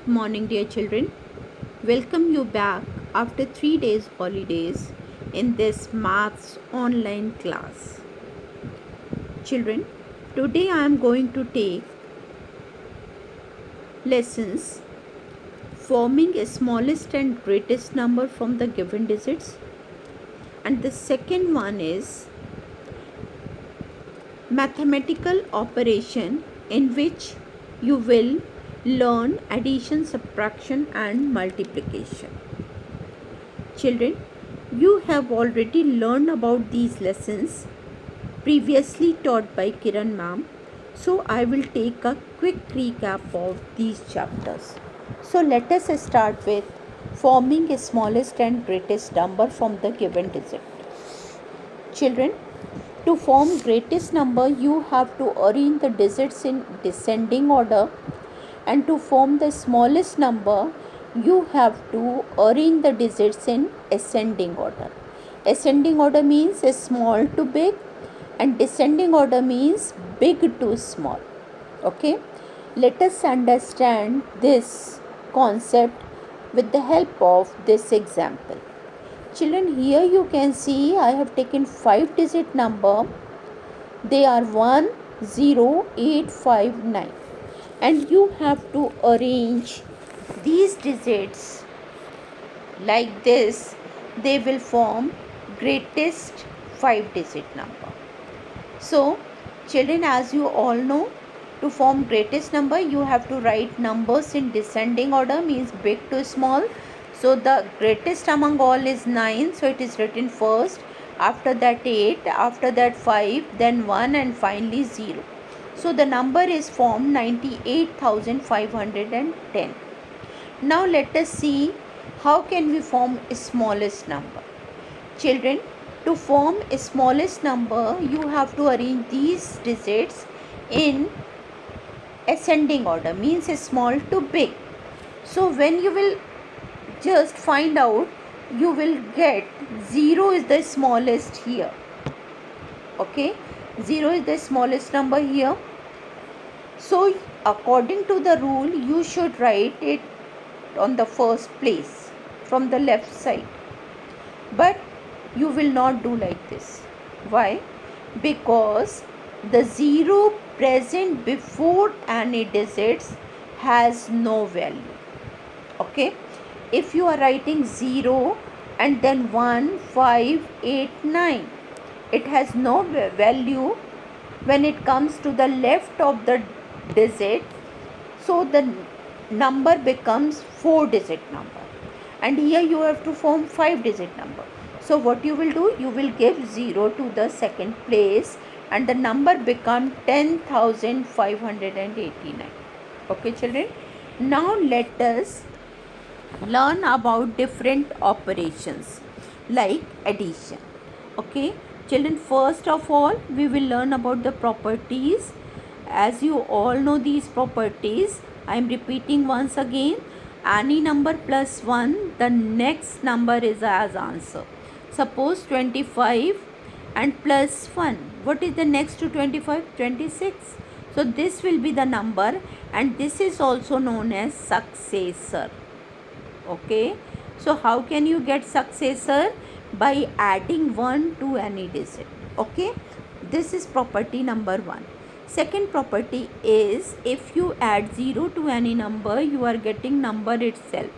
morning, dear children. Welcome you back after 3 days holidays in this maths online class. Children, today I am going to take lessons forming a smallest and greatest number from the given digits, and the second one is mathematical operation in which you will learn addition, subtraction and multiplication. Children, you have already learned about these lessons previously taught by Kiran ma'am. So I will take a quick recap of these chapters. So let us start with forming a smallest and greatest number from the given digit. Children, to form greatest number you have to arrange the digits in descending order, and to form the smallest number you have to arrange the digits in ascending order. Ascending order means small to big and descending order means big to small. Okay, let us understand this concept with the help of this example. Children, here you can see I have taken 5 digit number. They are 1, 0, 8, 5, 9, and you have to arrange these digits like this. They will form greatest 5 digit number. So children, as you all know, to form greatest number you have to write numbers in descending order, means big to small. So the greatest among all is 9, so it is written first, after that 8, after that 5, then 1 and finally 0. So the number is formed 98,510. Now let us see how can we form a smallest number. Children, to form a smallest number you have to arrange these digits in ascending order, means small to big. So when you will just find out, you will get 0 is the smallest here. Okay, 0 is the smallest number here. So according to the rule you should write it on the first place from the left side, but you will not do like this. Why? Because the 0 present before any digits has no value. Okay, if you are writing 0 and then 1, 5, 8, 9, it has no value when it comes to the left of the digit. So the number becomes 4 digit number, and here you have to form 5 digit number. So what you will do, you will give 0 to the second place and the number become 10,589. Okay children, now let us learn about different operations like addition. Okay children, first of all we will learn about the properties. As you all know these properties, I am repeating once again. Any number plus 1, the next number is as answer. Suppose 25 and plus 1, what is the next to 25? 26. So this will be the number, and this is also known as successor. Okay, so how can you get successor? By adding 1 to any digit. Okay, this is property number 1. Second property is, if you add 0 to any number you are getting number itself.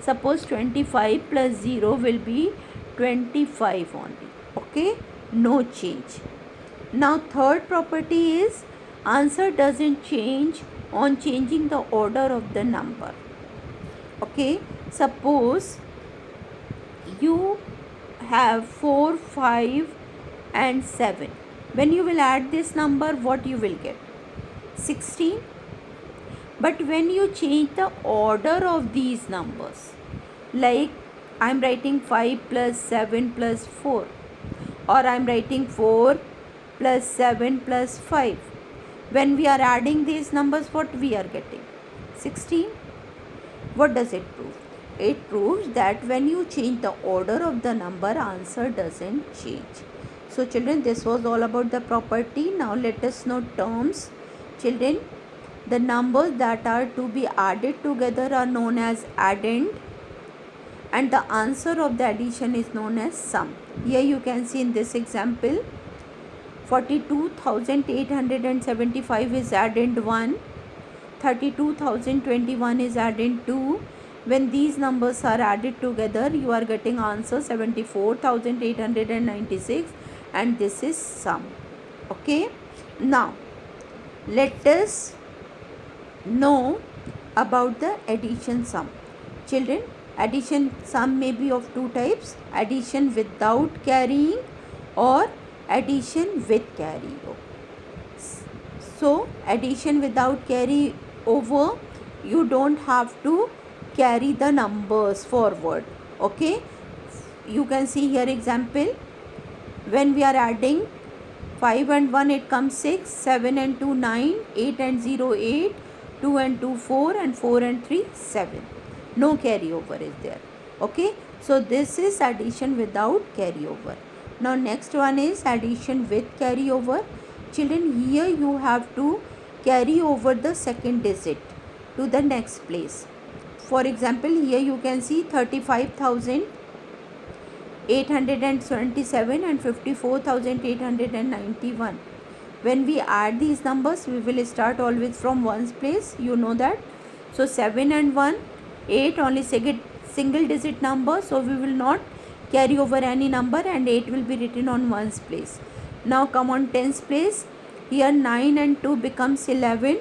Suppose 25 plus 0 will be 25 only. Okay, no change. Now third property is, answer doesn't change on changing the order of the number. Okay, suppose you have 4, 5 and 7. When you will add this number, what you will get? 16. But when you change the order of these numbers, like I am writing 5 plus 7 plus 4, or I am writing 4 plus 7 plus 5, when we are adding these numbers, what we are getting? 16. What does it prove? It proves that when you change the order of the number, answer doesn't change. So children, this was all about the property. Now let us know terms. Children, The numbers that are to be added together are known as addend, and the answer of the addition is known as sum. Here you can see in this example, 42,875 is addend 1, 32,021 is addend 2. When these numbers are added together, you are getting answer 74,896, and this is sum. Okay, now let us know about the addition sum. Children, addition sum may be of two types: addition without carrying or addition with carry. So addition without carry over, you don't have to carry the numbers forward. Okay, you can see here example, when we are adding 5 and 1 it comes 6, 7 and 2 9, 8 and 0 8, 2 and 2 4, and 4 and 3 7. No carryover is there. Okay, so this is addition without carryover. Now next one is addition with carryover. Children, here you have to carry over the second digit to the next place. For example, here you can see 35,827 and 54,891. When we add these numbers, we will start always from ones place. You know that. So 7 and 1, 8 only single digit number. So we will not carry over any number, and 8 will be written on ones place. Now come on tens place. Here 9 and 2 becomes 11.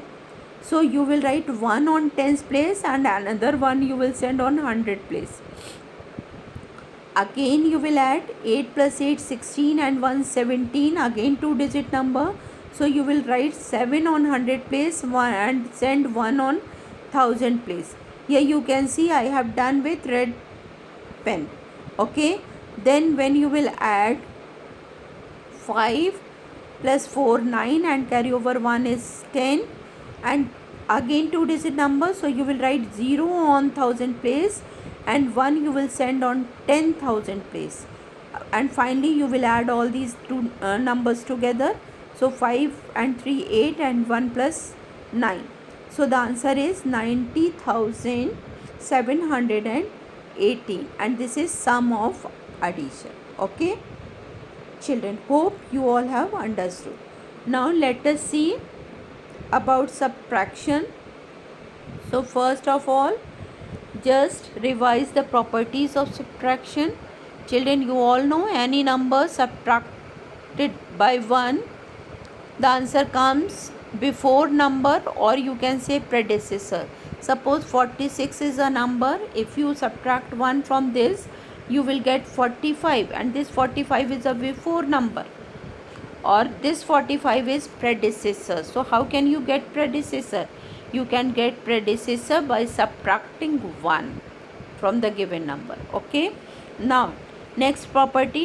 So you will write 1 on tens place and another one you will send on 100 place. Again you will add 8 plus 8 16 and 1 17, again 2 digit number. So you will write 7 on 100 place and send 1 on 1000 place. Here you can see I have done with red pen. Okay, then when you will add 5 plus 4 9 and carry over 1 is 10, and again 2 digit number. So you will write 0 on 1000 place and 1 you will send on 10,000 place, and finally you will add all these two numbers together. So 5 and 3 8 and 1 plus 9. So the answer is 90,718, and this is sum of addition. Okay children, hope you all have understood. Now let us see about subtraction. So first of all, just revise the properties of subtraction. Children, you all know any number subtracted by 1, the answer comes before number, or you can say predecessor. Suppose 46 is a number. If you subtract 1 from this, you will get 45, and this 45 is a before number, or this 45 is predecessor. So how can you get predecessor? You can get predecessor by subtracting 1 from the given number. Okay, now next property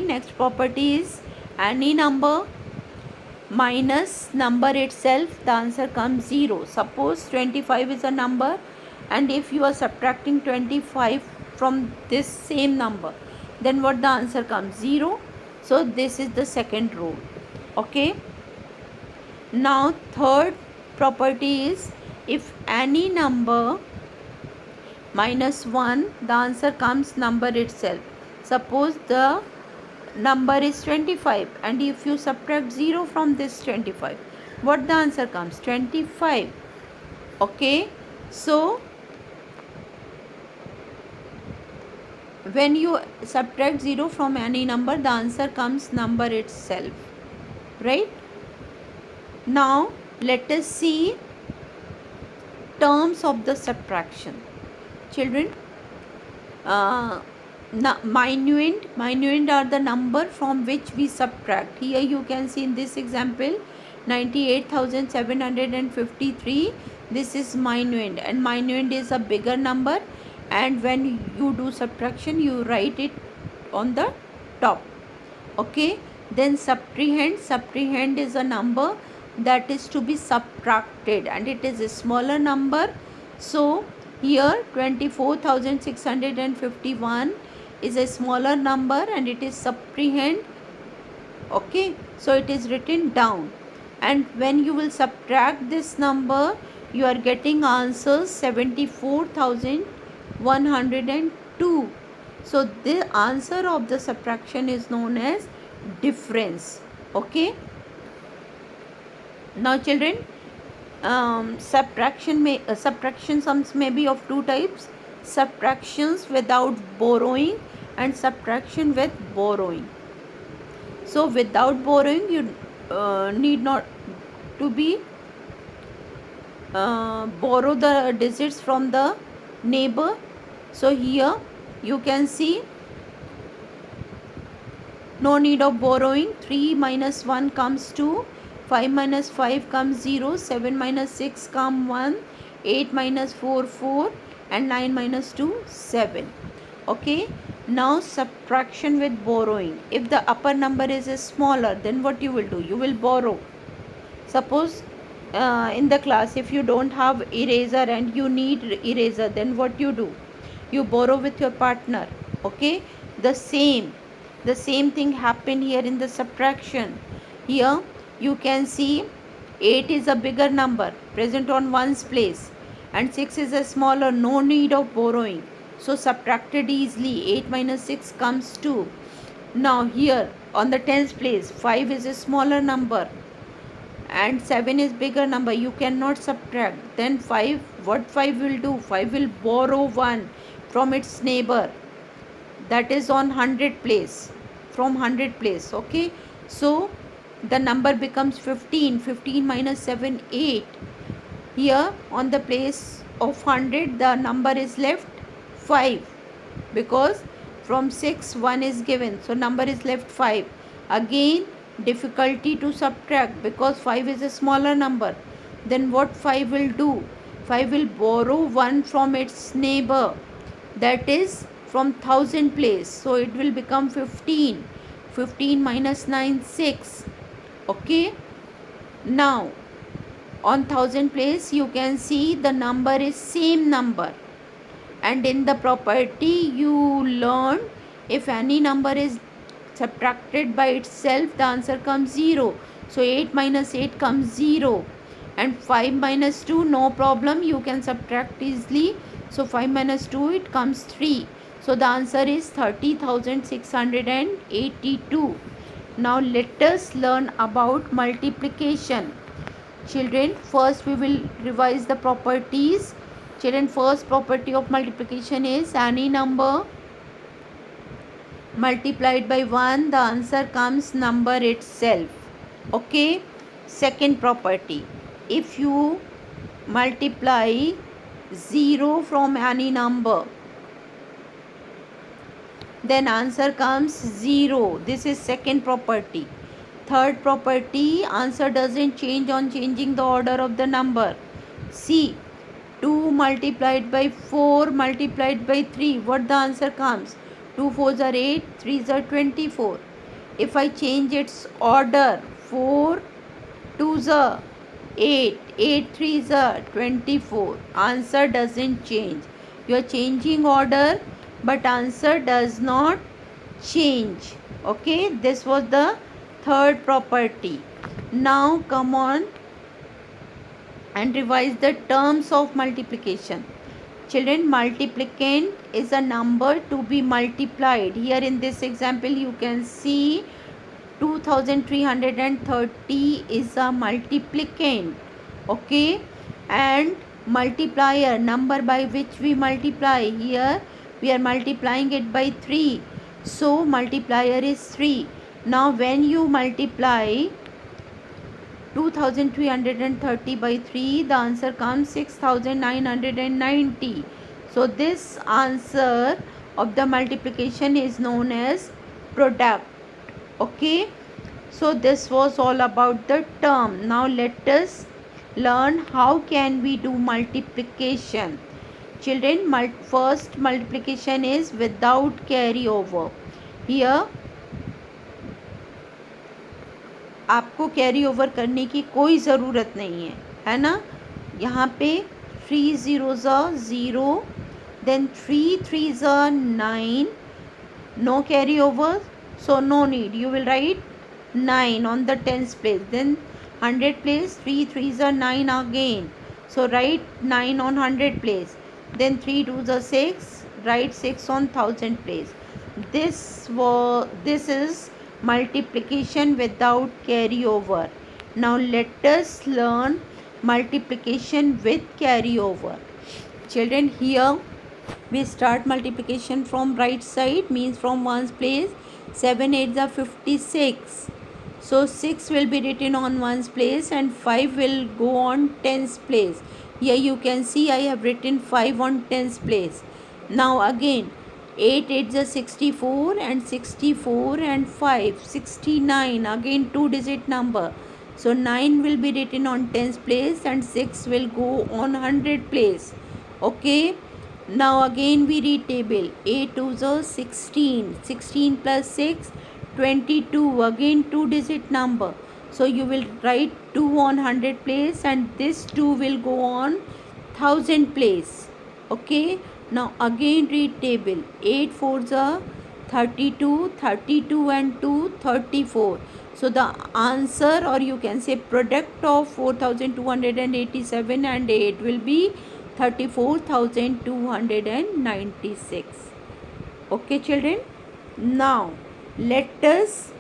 is any number minus number itself, the answer comes 0. Suppose 25 is a number, and if you are subtracting 25 from this same number, then what the answer comes? 0. So this is the second rule. Okay, now third property is if any number minus 1, the answer comes number itself. Suppose the number is 25, and if you subtract 0 from this 25, what the answer comes? 25. Okay, so when you subtract 0 from any number, the answer comes number itself, right? Now let us see terms of the subtraction. Children, minuend are the number from which we subtract. Here you can see in this example 98,753. This is minuend, and minuend is a bigger number, and when you do subtraction you write it on the top. Okay, then subtrahend is a number that is to be subtracted, and it is a smaller number. So here 24,651 is a smaller number, and it is subtrahend. Okay, so it is written down, and when you will subtract this number you are getting answers 74,102. So the answer of the subtraction is known as difference. Okay. Now children, subtraction sums may be of two types: subtractions without borrowing and subtraction with borrowing. So without borrowing, you need not to be borrow the digits from the neighbor. So here you can see no need of borrowing. 3 minus 1 comes 2, 5 minus 5 comes 0, 7 minus 6 comes 1, 8 minus 4 4, and 9 minus 2 7. Okay. Now subtraction with borrowing. If the upper number is smaller, then what you will do? You will borrow. Suppose in the class, if you don't have eraser and you need eraser, then what you do? You borrow with your partner. Okay. The same thing happened here in the subtraction. Here you can see 8 is a bigger number present on one's place and 6 is a smaller. No need of borrowing, so subtracted easily. 8 minus 6 comes 2. Now here on the tens place, 5 is a smaller number and 7 is bigger number. You cannot subtract. Then 5, what 5 will do? 5 will borrow 1 from its neighbor, that is on 100 place, from 100 place. Okay. So the number becomes 15. 15 minus 7, 8. Here on the place of 100, the number is left 5, because from 6 1 is given, so number is left 5. Again difficulty to subtract because 5 is a smaller number. Then what 5 will do? 5 will borrow 1 from its neighbor, that is from 1000 place, so it will become 15. 15 minus 9, 6. Okay. Now on 1000 place, you can see the number is same number, and in the property you learn, if any number is subtracted by itself, the answer comes 0. So 8 minus 8 comes 0, and 5 minus 2, no problem, you can subtract easily. So 5 minus 2, it comes 3. So the answer is 30,682. Now let us learn about multiplication. Children, first we will revise the properties. Children, first property of multiplication is any number multiplied by 1, the answer comes number itself. Okay. Second property, if you multiply 0 from any number, then answer comes 0. This is second property. Third property, answer doesn't change on changing the order of the number. See, 2 multiplied by 4 multiplied by 3, what the answer comes? 2 4s are 8, 3s are 24. If I change its order, 4 2s are 8, 8 3s are 24. Answer doesn't change. You are changing order, but answer does not change. Okay, this was the third property. Now come on and revise the terms of multiplication. Children, multiplicand is a number to be multiplied. Here in this example you can see 2330 is a multiplicand. Okay, and multiplier, number by which we multiply, here we are multiplying it by 3, so multiplier is 3. Now when you multiply 2330 by 3, the answer comes 6990. So this answer of the multiplication is known as product. Okay, so this was all about the term. Now let us learn how can we do multiplication. Children, first multiplication is without carryover. Here आपको carry over करने की कोई ज़रूरत नहीं है ना. यहाँ पे 3 zeros are 0, then 3 3s are 9, no carry over, so no need. You will write 9 on the tens place, then 100 place, 3 3s are 9 again. So write 9 on 100 place. Then 3 2s are 6. Write 6 on 1000 place. This is multiplication without carryover. Now let us learn multiplication with carryover. Children, here we start multiplication from right side, means from ones place. 7 8s are 56. So 6 will be written on ones place and 5 will go on tens place. Here you can see I have written 5 on tens place. Now again 8 8s are 64 and 64 and 5 69, again 2-digit number. So 9 will be written on tens place and 6 will go on 100 place. Okay. Now again we read table. 8 2s are 16. 16 plus 6 22, again 2-digit number. So you will write 2 on 100 place and this 2 will go on 1000 place. Okay. Now again read table. 8 4s are 32. 32 and 2 34. So the answer, or you can say product of 4287 and 8 will be 34,296. Okay children. Now let us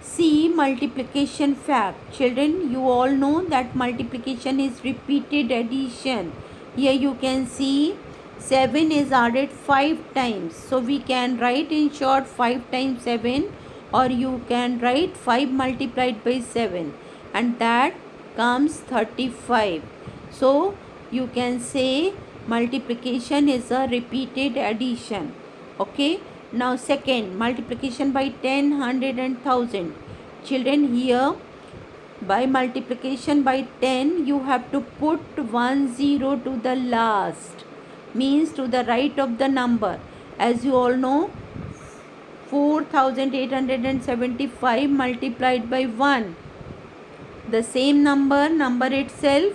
see multiplication fact. Children, you all know that multiplication is repeated addition. Here you can see 7 is added 5 times. So we can write in short 5 times 7, or you can write 5 multiplied by 7, and that comes 35. So you can say multiplication is a repeated addition. Okay. Now second, multiplication by 10, 100 and 1000. Children, here by multiplication by 10 you have to put 1 0 to the last, means to the right of the number. As you all know, 4875 multiplied by 1, the same number itself,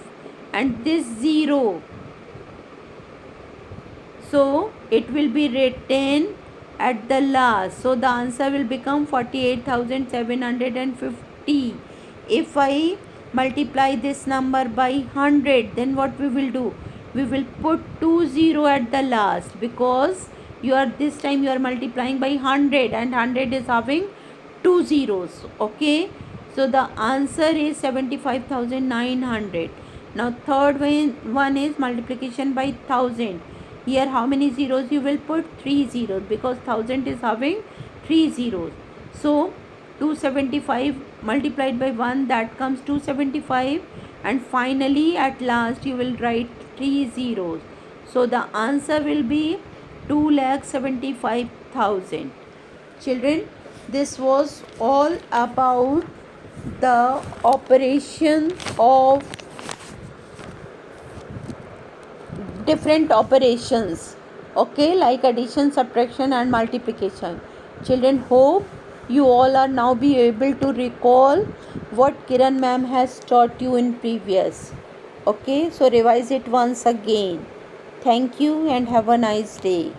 and this 0. So it will be written at the last. So the answer will become 48,750. If I multiply this number by 100, then what we will do? We will put 20 at the last, because this time you are multiplying by 100 and 100 is having 2 zeros. Okay. So the answer is 75,900. Now third one is multiplication by 1000. Here how many zeros you will put? 3 zeros, because 1000 is having 3 zeros. So 275 multiplied by 1, that comes 275, and finally at last you will write 3 zeros. So the answer will be 2,75,000. Children, this was all about the operation of different operations, okay, like addition, subtraction and multiplication. Children, hope you all are now be able to recall what Kiran ma'am has taught you in previous. Okay, so revise it once again. Thank you and have a nice day.